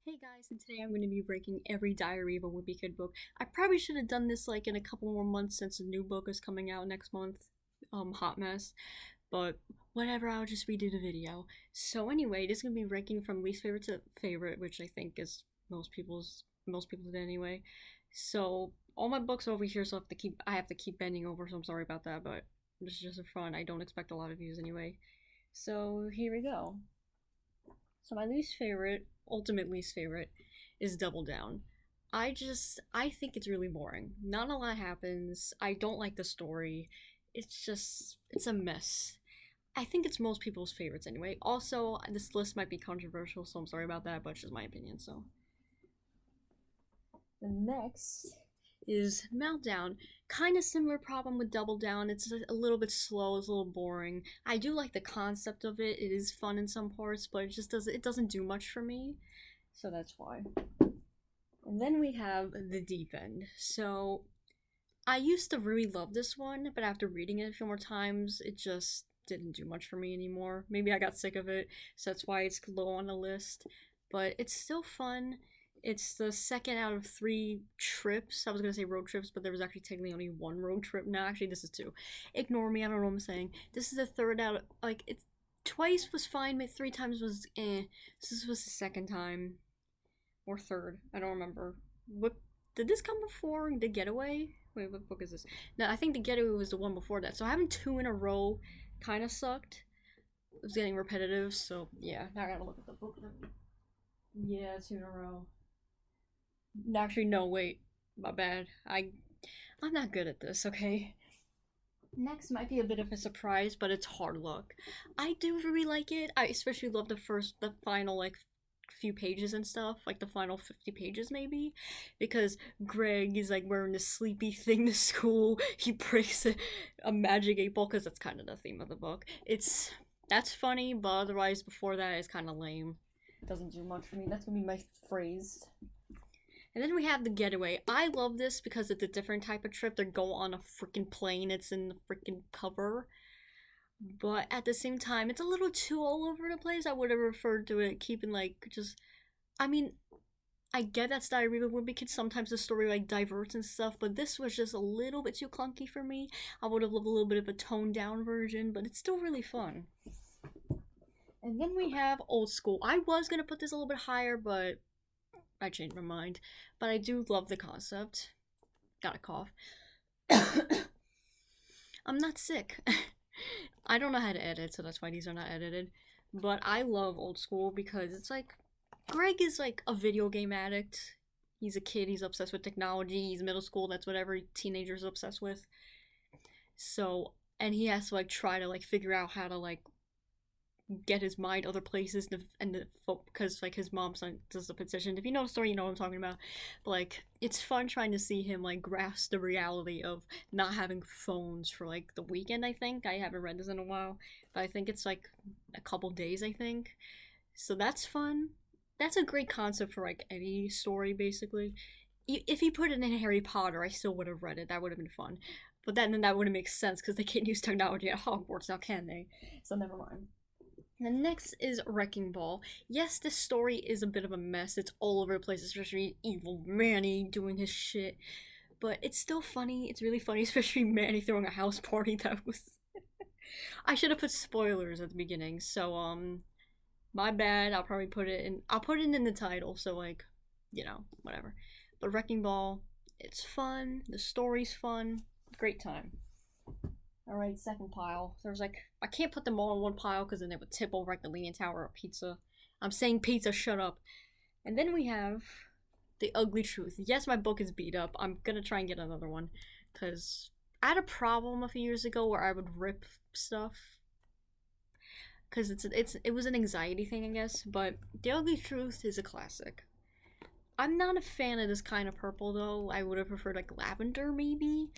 Hey guys, and today I'm going to be ranking every Diary of a Wimpy Kid book. I probably should have done this like in a couple more months since the new book is coming out next month. Hot mess. But whatever, I'll just redo the video. So anyway, this is going to be ranking from least favorite to favorite, which I think is most people's anyway. So all my books are over here, so I have to keep bending over, so I'm sorry about that, but this is just for fun. I don't expect a lot of views anyway. So here we go. So my ultimate least favorite, is Double Down. I think it's really boring. Not a lot happens. I don't like the story. It's a mess. I think it's most people's favorites anyway. Also, this list might be controversial, so I'm sorry about that, but it's just my opinion, so. The next is Meltdown. Kind of similar problem with Double Down. It's a little bit slow, it's a little boring. I do like the concept of it. It is fun in some parts, but it doesn't do much for me. So that's why. And then we have The Deep End. So I used to really love this one, but after reading it a few more times, it just didn't do much for me anymore. Maybe I got sick of it, so that's why it's low on the list. But it's still fun. It's the second out of 3 trips. I was gonna say road trips, but there was actually technically only one road trip. No, actually, this is 2. Ignore me. I don't know what I'm saying. This is the third out. Like it's twice was fine, but 3 times was eh. This was the second time or third. I don't remember. What did this come before the Getaway? Wait, what book is this? No, I think the Getaway was the one before that. So having 2 in a row kind of sucked. It was getting repetitive. So yeah, now I gotta look at the book. Yeah, 2 in a row. Actually, no, wait. My bad. I'm not good at this, okay? Next might be a bit of a surprise, but it's Hard Luck. I do really like it. I especially love the final, like, few pages and stuff, like the final 50 pages maybe, because Greg is like wearing this sleepy thing to school. He breaks a magic 8 ball, because that's kind of the theme of the book. That's funny, but otherwise before that is kind of lame. It doesn't do much for me. That's gonna be my phrase. And then we have The Getaway. I love this because it's a different type of trip. They go on a freaking plane. It's in the freaking cover. But at the same time, it's a little too all over the place. I would have referred to it keeping like just. I mean, I get that's Diary of a Wimpy Kid. Sometimes the story like diverts and stuff, but this was just a little bit too clunky for me. I would have loved a little bit of a toned down version, but it's still really fun. And then we have Old School. I was gonna put this a little bit higher, but I changed my mind. But I do love the concept. Got a cough. I'm not sick. I don't know how to edit, so that's why these are not edited. But I love Old School because it's like Greg is like a video game addict. He's a kid, he's obsessed with technology, he's middle school, that's what every teenager's obsessed with. So, and he has to like try to like figure out how to like get his mind other places because like his mom does the petition. If you know the story, you know what I'm talking about. But like it's fun trying to see him like grasp the reality of not having phones for like the weekend. I think I haven't read this in a while, but I think it's like a couple days, I think. So that's fun. That's a great concept for like any story basically. If he put it in Harry Potter, I still would have read it. That would have been fun. But then that wouldn't make sense because they can't use technology at Hogwarts now, can they? So never mind. The next is Wrecking Ball. Yes, this story is a bit of a mess. It's all over the place, especially evil Manny doing his shit. But it's still funny. It's really funny, especially Manny throwing a house party. That was. I should have put spoilers at the beginning. So my bad. I'll probably put it in. I'll put it in the title. So like, whatever. But Wrecking Ball, it's fun. The story's fun. Great time. Alright, second pile. There's like, I can't put them all in one pile because then they would tip over like the Leaning Tower of Pizza. I'm saying pizza, shut up. And then we have The Ugly Truth. Yes, my book is beat up. I'm gonna try and get another one because I had a problem a few years ago where I would rip stuff because it was an anxiety thing, I guess. But The Ugly Truth is a classic. I'm not a fan of this kind of purple though. I would have preferred like lavender maybe,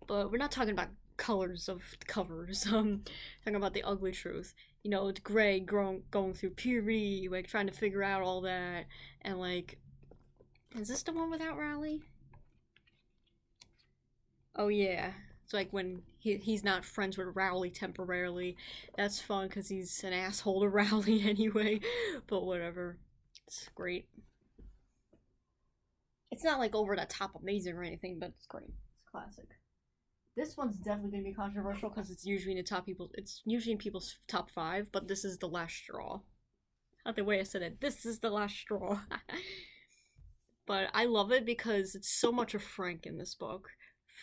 but we're not talking about colors of covers. Talking about The Ugly Truth. It's Greg going through puberty, like trying to figure out all that, and like, is this the one without Rowley? Oh yeah, it's like when he's not friends with Rowley temporarily. That's fun because he's an asshole to Rowley anyway. But whatever, it's great. It's not like over the top amazing or anything, but it's great. It's classic. This one's definitely gonna be controversial because it's usually in the top people. It's usually in people's top 5, but this is the last straw. Not the way I said it. This is the last straw. But I love it because it's so much of Frank in this book.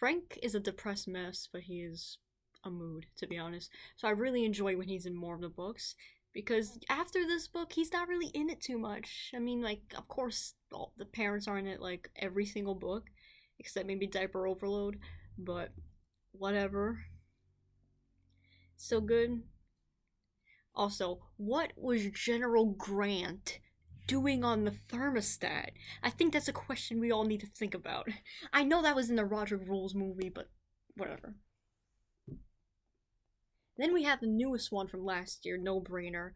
Frank is a depressed mess, but he is a mood, to be honest. So I really enjoy when he's in more of the books, because after this book, he's not really in it too much. I mean, like, of course, all the parents are in it, like, every single book, except maybe Diaper Overload, but whatever. So good. Also, what was General Grant doing on the thermostat? I think that's a question we all need to think about. I know that was in the Roger Rules movie, but whatever. Then we have the newest one from last year, No Brainer.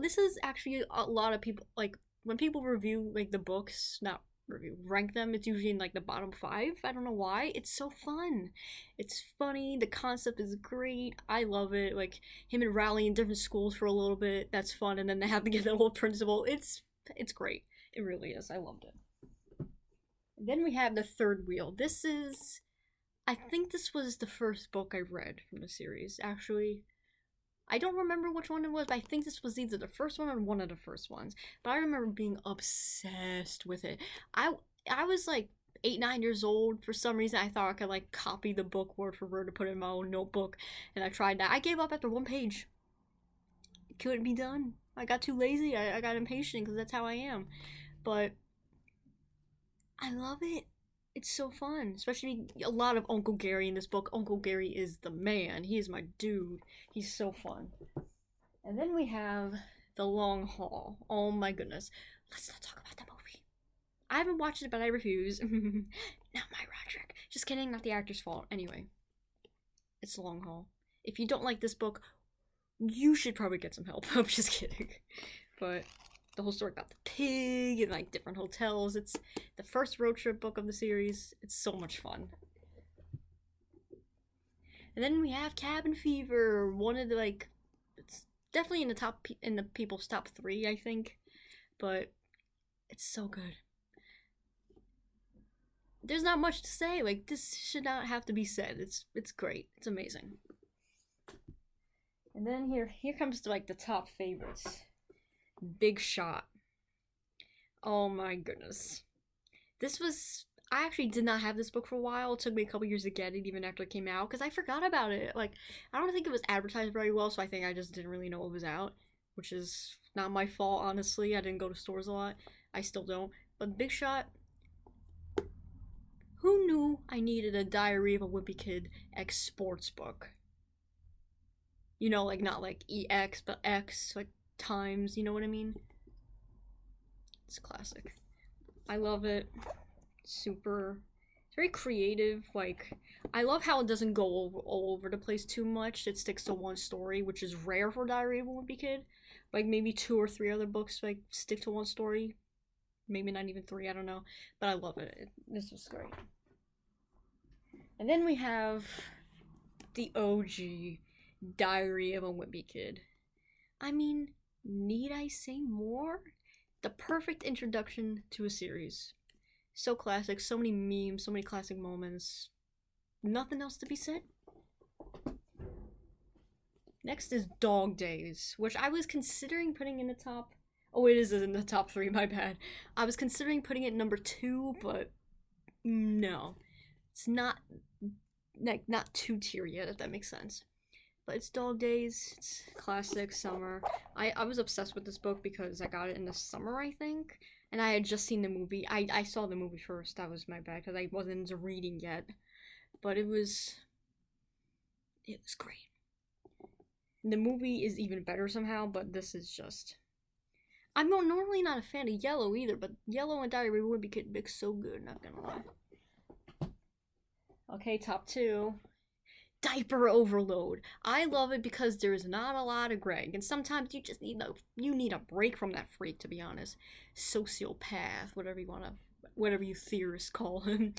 This is actually a lot of people, like, when people review, like, the books, not review, rank them, it's usually in, like, the bottom 5. I don't know why. It's so fun. It's funny. The concept is great. I love it. Like, him and Rally in different schools for a little bit. That's fun. And then they have to get the whole principal. It's great. It really is. I loved it. Then we have The Third Wheel. I think this was the first book I read from the series, actually. I don't remember which one it was, but I think this was either the first one or one of the first ones. But I remember being obsessed with it. I was like 8, 9 years old. For some reason, I thought I could like copy the book word for word to put it in my own notebook, and I tried that. I gave up after one page. It couldn't be done. I got too lazy. I got impatient because that's how I am. But I love it. It's so fun, especially a lot of Uncle Gary in this book. Uncle Gary is the man. He is my dude. He's so fun. And then we have The Long Haul. Oh my goodness. Let's not talk about that movie. I haven't watched it, but I refuse. Not my Roderick. Just kidding, not the actor's fault. Anyway, it's The Long Haul. If you don't like this book, you should probably get some help. I'm just kidding. But the whole story about the pig and like different hotels. It's the first road trip book of the series. It's so much fun. And then we have Cabin Fever, one of the like, it's definitely in the people's top 3, I think, but it's so good. There's not much to say. Like, this should not have to be said. It's great. It's amazing. And then here comes to like the top favorites. Big Shot. Oh my goodness. I actually did not have this book for a while. It took me a couple years to get it, even after it came out, because I forgot about it. Like, I don't think it was advertised very well, so I think I just didn't really know it was out, which is not my fault, honestly. I didn't go to stores a lot. I still don't. But Big Shot, who knew I needed a Diary of a Wimpy Kid X sports book? You know, like, not like EX, but X, like, times, you know what I mean? It's classic. I love it. It's very creative. Like, I love how it doesn't go all over the place too much. It sticks to one story, which is rare for Diary of a Wimpy Kid. Like, maybe 2 or 3 other books like stick to one story. Maybe not even 3, I don't know. But I love it. This was great. And then we have the OG Diary of a Wimpy Kid. I mean, need I say more? The perfect introduction to a series. So classic, so many memes, so many classic moments. Nothing else to be said. Next is Dog Days, which I was considering putting in the top. Oh, it is in the top 3, my bad. I was considering putting it number 2, but no. It's not 2-tier yet, if that makes sense. But it's Dog Days. It's classic summer. I was obsessed with this book because I got it in the summer, I think. And I had just seen the movie. I saw the movie first. That was my bad because I wasn't into reading yet. But it was great. The movie is even better somehow, but this is just... I'm normally not a fan of Yellow either, but Yellow and Diary of a Wimpy Kid mix so good, not gonna lie. Okay, top 2. Diaper Overload. I love it because there's not a lot of Greg, and sometimes you just need a break from that freak, to be honest. Sociopath, whatever you theorists call him.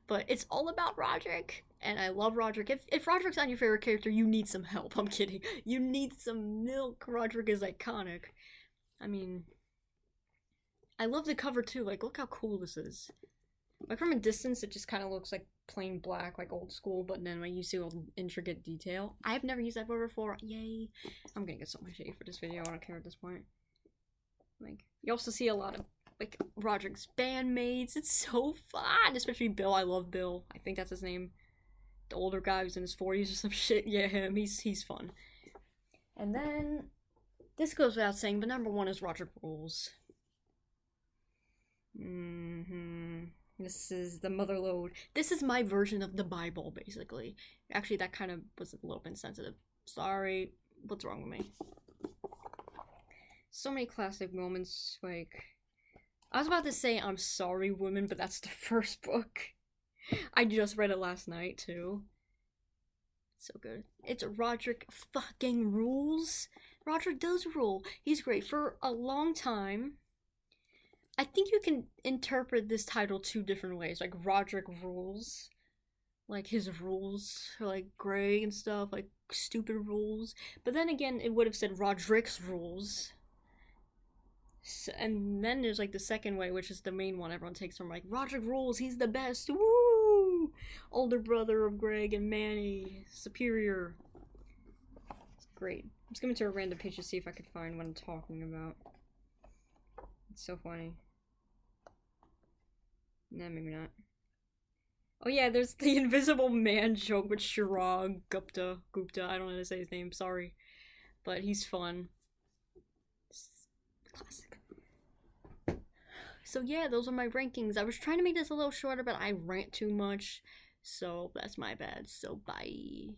But it's all about Roderick, and I love Roderick. If Roderick's not your favorite character, you need some help. I'm kidding. You need some milk. Roderick is iconic. I mean, I love the cover too. Like, look how cool this is. Like from a distance, it just kind of looks like plain black, like old school, but then when you see all the intricate detail. I have never used that photo before. Yay. I'm gonna get so much shade for this video. I don't care at this point. Like, you also see a lot of, like, Roderick's bandmates. It's so fun. Especially Bill. I love Bill. I think that's his name. The older guy who's in his 40s or some shit. Yeah, him. He's fun. And then, this goes without saying, but number one is Roderick Rules. This is the Motherload. This is my version of the Bible, basically. Actually, that kind of was a little bit insensitive. Sorry. What's wrong with me? So many classic moments, like... I was about to say I'm Sorry Woman, but that's the first book. I just read it last night, too. So good. It's Roderick fucking rules. Roderick does rule. He's great. For a long time, I think you can interpret this title two different ways. Like, Roderick rules. Like, his rules are, like, gray and stuff. Like, stupid rules. But then again, it would have said Roderick's rules. So, and then there's, like, the second way, which is the main one everyone takes from, like, Roderick rules, he's the best, woo! Older brother of Greg and Manny, superior. It's great. I'm skimming to a random page to see if I could find what I'm talking about. It's so funny. Nah, maybe not. Oh yeah, there's the Invisible Man joke with Chirag Gupta, I don't know how to say his name, sorry. But he's fun. Classic. So yeah, those are my rankings. I was trying to make this a little shorter, but I rant too much. So that's my bad. So bye.